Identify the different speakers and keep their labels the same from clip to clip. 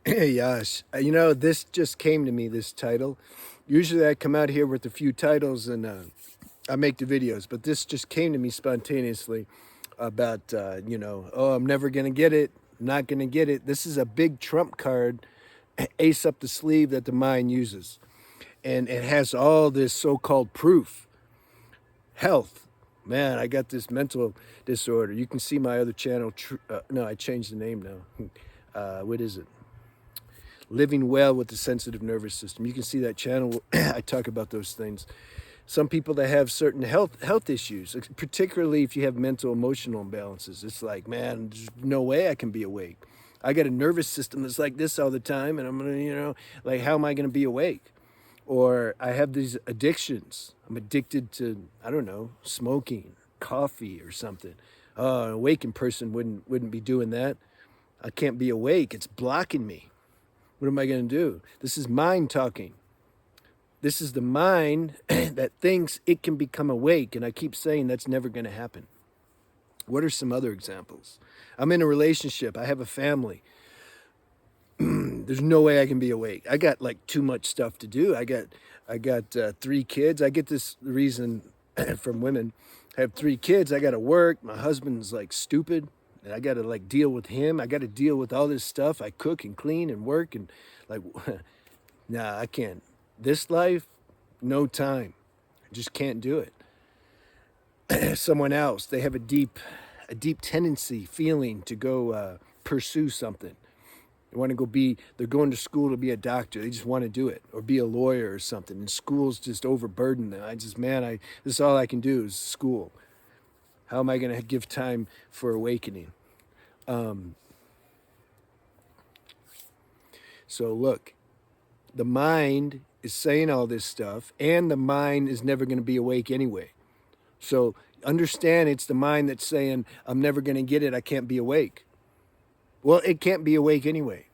Speaker 1: Hey, Yash. You know, this just came to me, this title. Usually I come out here with a few titles and I make the videos, but this just came to me spontaneously about, oh, I'm never going to get it. I'm not going to get it. This is a big trump card, ace up the sleeve that the mind uses. And it has all this so called proof. Health. Man, I got this mental disorder. You can see my other channel. No, I changed the name now. What is it? Living well with the sensitive nervous system. You can see that channel. I talk about those things. Some people that have certain health issues, particularly if you have mental emotional imbalances, it's like, man, there's no way I can be awake. I got a nervous system that's like this all the time, and I'm gonna, like, how am I gonna be awake? Or I have these addictions. I'm addicted to, I don't know, smoking, coffee, or something. An awakened person wouldn't be doing that. I can't be awake. It's blocking me. What am I going to do? This is mind talking. This is the mind that thinks it can become awake. And I keep saying that's never going to happen. What are some other examples? I'm in a relationship. I have a family. There's no way I can be awake. I got like too much stuff to do. I got 3 kids. I get this reason from women. I have 3 kids. I got to work. My husband's like stupid. And I got to like deal with him. I got to deal with all this stuff. I cook and clean and work and like, nah, I can't. This life, no time. I just can't do it. Someone else, they have a deep tendency, feeling to go pursue something. They want to they're going to school to be a doctor. They just want to do it, or be a lawyer or something. And school's just overburdened them. This is all I can do is school. How am I going to give time for awakening? So look, the mind is saying all this stuff, and the mind is never going to be awake anyway. So understand it's the mind that's saying, I'm never going to get it. I can't be awake. Well, it can't be awake anyway.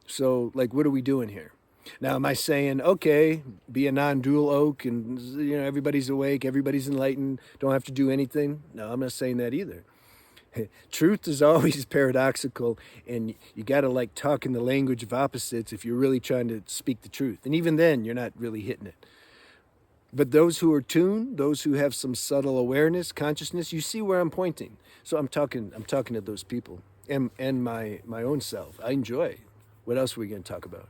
Speaker 1: So, like, what are we doing here? Now, am I saying, okay, be a non-dual oak and, everybody's awake, everybody's enlightened, don't have to do anything? No, I'm not saying that either. Truth is always paradoxical, and you got to, like, talk in the language of opposites if you're really trying to speak the truth. And even then, you're not really hitting it. But those who are tuned, those who have some subtle awareness, consciousness, you see where I'm pointing. So I'm talking to those people and my own self. I enjoy. What else are we going to talk about?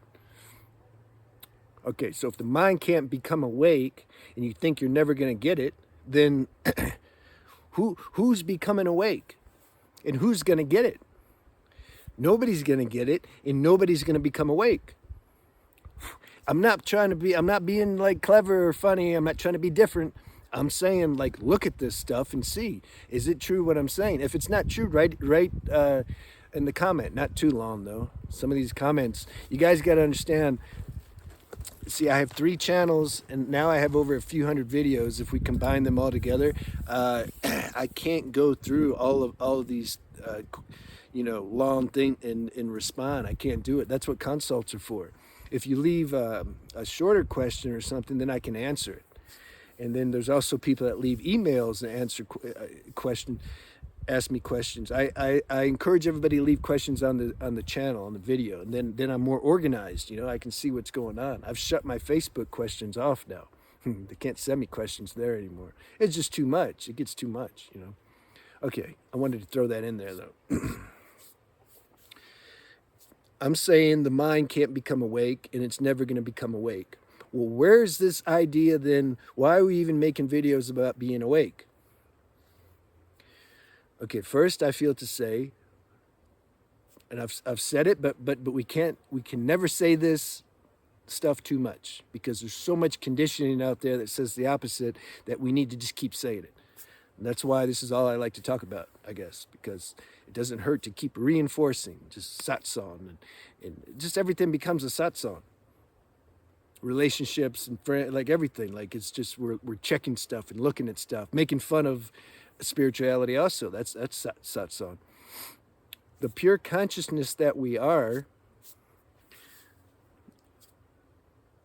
Speaker 1: Okay, so if the mind can't become awake and you think you're never going to get it, then who's becoming awake? And who's going to get it? Nobody's going to get it, and nobody's going to become awake. I'm not being like clever or funny. I'm not trying to be different. I'm saying, like, look at this stuff and see, is it true what I'm saying? If it's not true, write in the comment. Not too long, though. Some of these comments, you guys got to understand. See, I have 3 channels, and now I have over a few hundred videos. If we combine them all together, I can't go through all of these, long thing and respond. I can't do it. That's what consults are for. If you leave a shorter question or something, then I can answer it. And then there's also people that leave emails and ask me questions. I encourage everybody to leave questions on the channel, on the video, and then I'm more organized. I can see what's going on. I've shut my Facebook questions off now. They can't send me questions there anymore. It's just too much. It gets too much. Okay, I wanted to throw that in there though. I'm saying the mind can't become awake, and it's never going to become awake. Well, where's this idea then? Why are we even making videos about being awake? Okay, first I feel to say, and I've said it, but we can never say this stuff too much, because there's so much conditioning out there that says the opposite, that we need to just keep saying it. And that's why this is all I like to talk about, I guess, because it doesn't hurt to keep reinforcing, just satsang, and just everything becomes a satsang. Relationships and friends, like everything, like it's just we're checking stuff and looking at stuff, making fun of spirituality. Also, that's satsang. The pure consciousness that we are,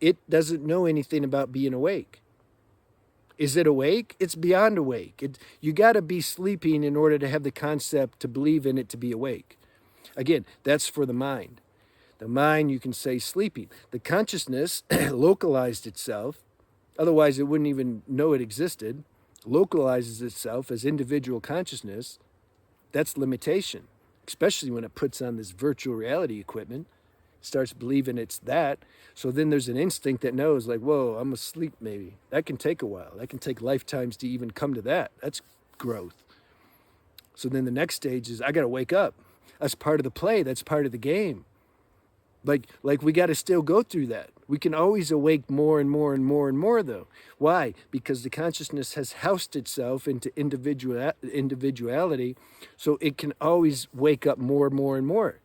Speaker 1: it doesn't know anything about being awake. Is it awake? It's beyond awake. You got to be sleeping in order to have the concept to believe in it to be awake. Again, that's for the mind. The mind, you can say sleeping. The consciousness localized itself, otherwise it wouldn't even know it existed, localizes itself as individual consciousness. That's limitation, especially when it puts on this virtual reality equipment, starts believing it's that. So then there's an instinct that knows, like, whoa, I'm asleep maybe. That can take a while. That can take lifetimes to even come to that. That's growth. So then the next stage is, I got to wake up. That's part of the play. That's part of the game. Like we got to still go through that. We can always awake more and more and more and more, though. Why? Because the consciousness has housed itself into individuality, so it can always wake up more and more and more.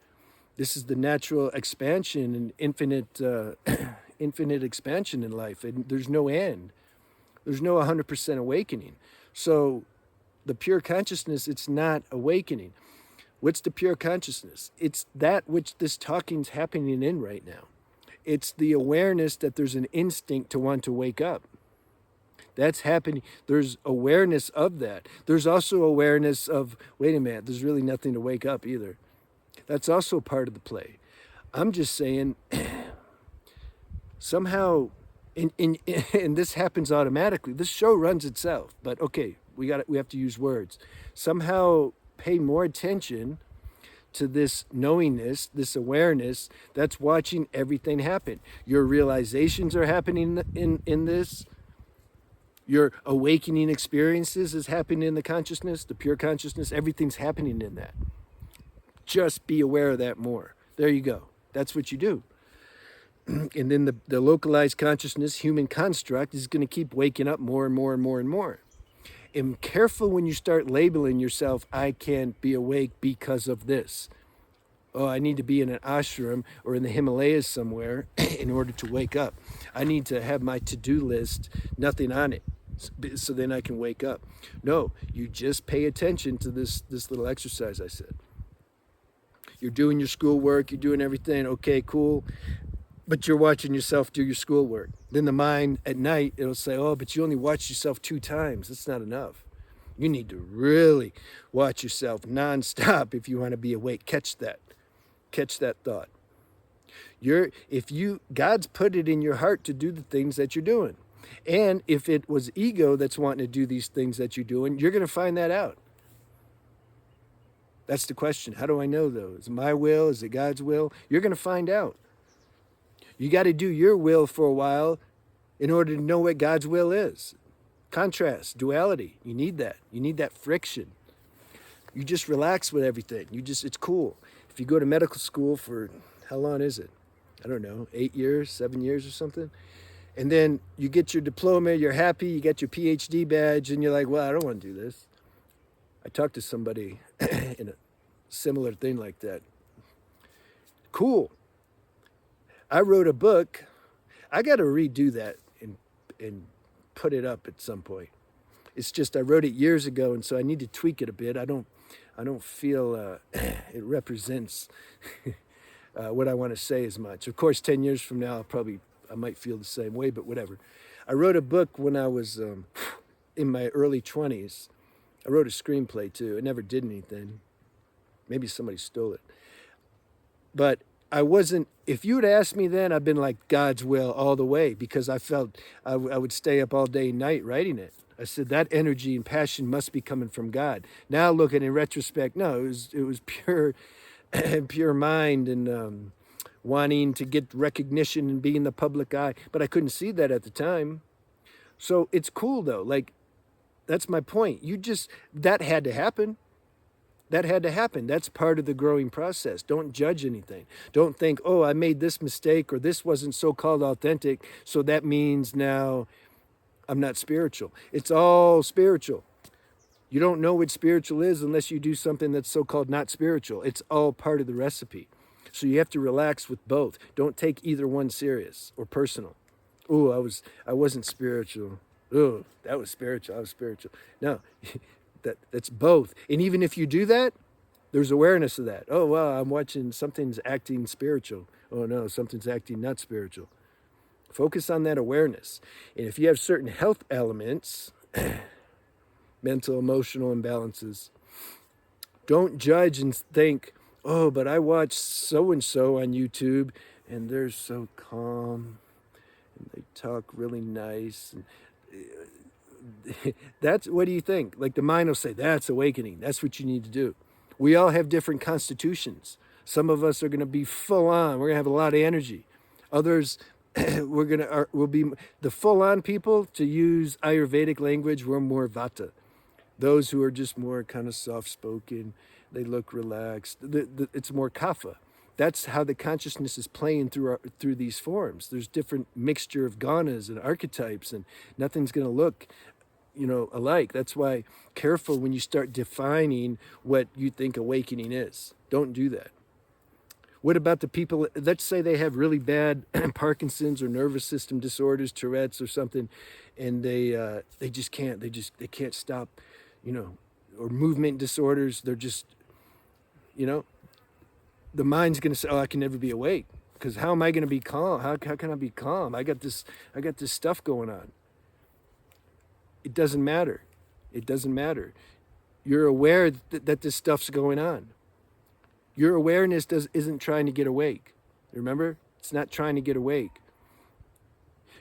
Speaker 1: This is the natural expansion and infinite expansion in life, and there's no end. There's no 100% awakening. So the pure consciousness, it's not awakening. What's the pure consciousness? It's that which this talking's happening in right now. It's the awareness that there's an instinct to want to wake up. That's happening. There's awareness of that. There's also awareness of, wait a minute, there's really nothing to wake up either. That's also part of the play. I'm just saying, somehow, and this happens automatically. This show runs itself, but okay, we have to use words. Somehow pay more attention to this knowingness, this awareness that's watching everything happen. Your realizations are happening in this. Your awakening experiences is happening in the consciousness, the pure consciousness. Everything's happening in that. Just be aware of that more. There you go. That's what you do. And then the localized consciousness, human construct, is going to keep waking up more and more and more and more. And careful when you start labeling yourself, I can't be awake because of this. Oh, I need to be in an ashram or in the Himalayas somewhere in order to wake up. I need to have my to-do list, nothing on it, so then I can wake up. No, you just pay attention to this little exercise I said. You're doing your schoolwork, you're doing everything, okay, cool. But you're watching yourself do your schoolwork. Then the mind at night, it'll say, oh, but you only watched yourself 2 times. That's not enough. You need to really watch yourself nonstop if you want to be awake. Catch that thought. God's put it in your heart to do the things that you're doing. And if it was ego that's wanting to do these things that you're doing, you're going to find that out. That's the question. How do I know, though? Is it my will? Is it God's will? You're going to find out. You got to do your will for a while in order to know what God's will is. Contrast, duality. You need that. You need that friction. You just relax with everything. It's cool. If you go to medical school for, how long is it? I don't know, 8 years, 7 years or something. And then you get your diploma, you're happy, you get your PhD badge, and you're like, well, I don't want to do this. I talked to somebody in a similar thing like that. Cool. I wrote a book. I got to redo that and put it up at some point. It's just I wrote it years ago, and so I need to tweak it a bit. I don't feel it represents what I want to say as much. Of course, 10 years from now, I might feel the same way, but whatever. I wrote a book when I was in my early 20s. I wrote a screenplay too. It never did anything. Maybe somebody stole it. But I wasn't, if you had asked me then, I've been like God's will all the way, because I felt I would stay up all day and night writing it. I said that energy and passion must be coming from God. Now looking in retrospect, no, it was pure pure mind and wanting to get recognition and be in the public eye. But I couldn't see that at the time. So it's cool though. Like, that's my point. That had to happen. That had to happen. That's part of the growing process. Don't judge anything. Don't think, oh, I made this mistake or this wasn't so-called authentic, so that means now I'm not spiritual. It's all spiritual. You don't know what spiritual is unless you do something that's so-called not spiritual. It's all part of the recipe. So you have to relax with both. Don't take either one serious or personal. Oh, I wasn't spiritual. Oh, that was spiritual. I was spiritual. No. That's both. And even if you do that, there's awareness of that. Oh, wow, I'm watching something's acting spiritual. Oh, no, something's acting not spiritual. Focus on that awareness. And if you have certain health elements, mental, emotional imbalances, don't judge and think, Oh, but I watch so-and-so on YouTube, and they're so calm, and they talk really nice. And that's, what do you think? Like the mind will say, that's awakening. That's what you need to do. We all have different constitutions. Some of us are going to be full on. We're going to have a lot of energy. Others, will be the full on people. To use Ayurvedic language, we're more vata. Those who are just more kind of soft spoken, they look relaxed. It's more kapha. That's how the consciousness is playing through these forms. There's different mixture of ganas and archetypes, and nothing's going to look, alike. That's why careful when you start defining what you think awakening is. Don't do that. What about the people, let's say they have really bad Parkinson's or nervous system disorders, Tourette's or something, and they just can't, they can't stop, or movement disorders. They're just, the mind's going to say, oh, I can never be awake, because how am I going to be calm? How can I be calm? I got this stuff going on. It doesn't matter. It doesn't matter. You're aware that this stuff's going on. Your awareness isn't trying to get awake. Remember? It's not trying to get awake.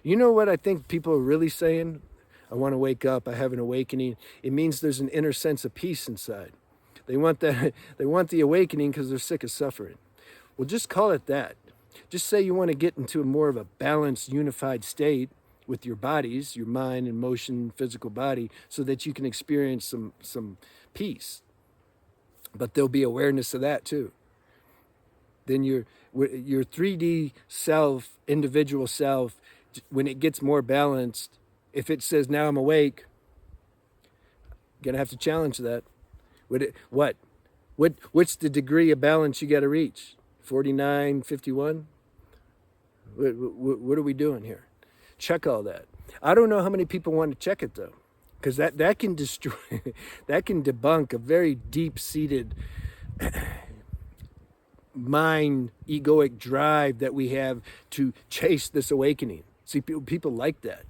Speaker 1: You know what I think people are really saying? I want to wake up. I have an awakening. It means there's an inner sense of peace inside. They want that. They want the awakening because they're sick of suffering. Well, just call it that. Just say you want to get into more of a balanced, unified state with your bodies, your mind, emotion, physical body, so that you can experience some peace. But there'll be awareness of that too. Then your 3D self, individual self, when it gets more balanced, if it says, now I'm awake, you're gonna have to challenge that. What's the degree of balance you got to reach? 49, 51? What are we doing here? Check all that. I don't know how many people want to check it though, because that can destroy, that can debunk a very deep-seated mind, egoic drive that we have to chase this awakening. See, people like that.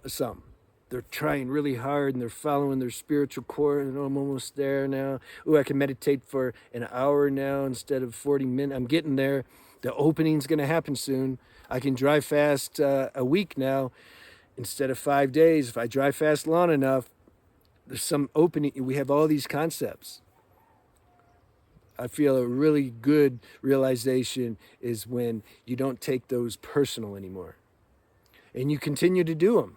Speaker 1: Some. They're trying really hard and they're following their spiritual core. And, oh, I'm almost there now. Oh, I can meditate for an hour now instead of 40 minutes. I'm getting there. The opening's going to happen soon. I can drive fast a week now instead of 5 days. If I drive fast long enough, there's some opening. We have all these concepts. I feel a really good realization is when you don't take those personal anymore. And you continue to do them.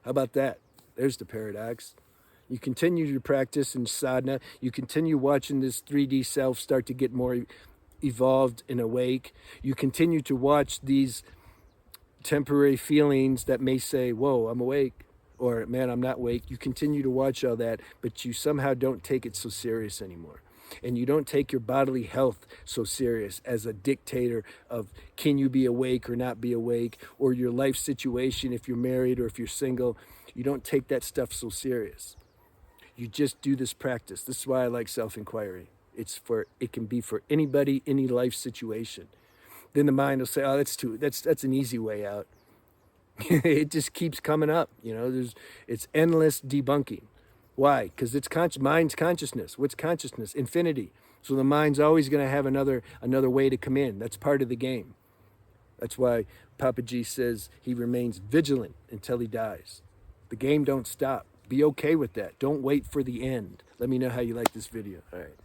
Speaker 1: How about that? There's the paradox. You continue to practice in sadhana. You continue watching this 3D self start to get more evolved and awake. You continue to watch these temporary feelings that may say, whoa, I'm awake, or man, I'm not awake. You continue to watch all that, but you somehow don't take it so serious anymore. And you don't take your bodily health so serious as a dictator of can you be awake or not be awake, or your life situation if you're married or if you're single. You don't take that stuff so serious. You just do this practice. This is why I like self-inquiry. It can be for anybody, any life situation. Then the mind will say, oh, that's an easy way out. It just keeps coming up. It's endless debunking. Why? Because it's mind's consciousness. What's consciousness? Infinity. So the mind's always going to have another way to come in. That's part of the game. That's why Papaji says he remains vigilant until he dies. The game don't stop. Be okay with that. Don't wait for the end. Let me know how you like this video. All right.